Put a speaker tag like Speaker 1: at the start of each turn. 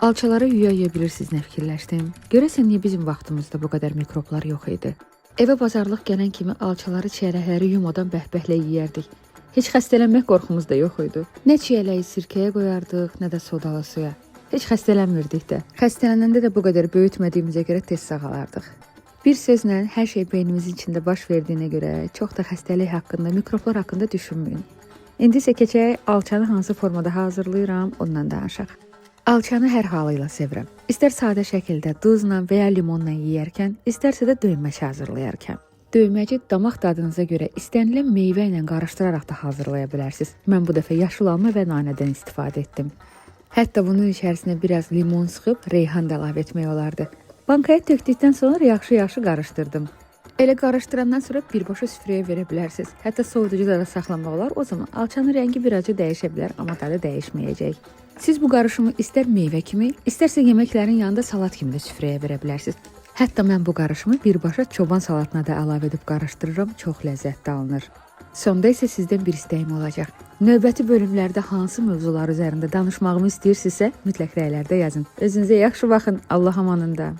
Speaker 1: Alçaları yüyə bilirsiniz nə fikirləşdim? Görəsən niyə bizim vaxtımızda bu qədər mikroblar yox idi? Evə bazarlıq gələn kimi alçaları, çiyələkləri yumadan bəhbəhlə yeyərdik. Heç xəstələnmək qorxumuz da yox idi. Nə çiyələyi sirkəyə qoyardıq, nə də sodalı suya. Heç xəstələnmirdik də. Xəstələnəndə də bu qədər böyütmədiyimizə görə tez sağalardıq. Bir sözlə, hər şey beynimizin içində baş verdiyinə görə çox da xəstəlik haqqında, mikroblar haqqında düşünməyin. İndi isə keçək alçanı hansı formada hazırlayıram, ondan danışaq. Alçanı hər halıyla sevirəm. İstər sadə şəkildə duzla və ya limonla yeyərkən, istərsə də döyməçi hazırlayarkən. Döyməci damaq dadınıza görə istənilən meyvə ilə qarışdıraraq da hazırlaya bilərsiniz. Mən bu dəfə yaşıl alma və nanədən istifadə etdim. Hətta bunun içərisinə biraz limon sıxıb reyhan da əlavə etmək olardı. Bankaya tökdükdən sonra yaxşı qarışdırdım. Elə qarışdırandan sonra birbaşa süfrəyə verə bilərsiniz. Hətta soyuducuda da saxlamaq olar. O zaman alçanın rəngi birazcık dəyişə bilər, amma dadı dəyişməyəcək. Siz bu qarışımı istər meyvə kimi, istərsə yeməklərin yanında salat kimi də süfrəyə verə bilərsiniz. Hətta mən bu qarışımı birbaşa çoban salatına da əlavə edib qarışdırıram, çox ləzzətli alınır. Sonda isə sizdən bir istəyim olacaq. Növbəti bölümlərdə hansı mövzular üzərində danışmağımı istəyirsinizsə, mütləq rəylərdə yazın. Özünüzə yaxşı baxın, Allah amanında.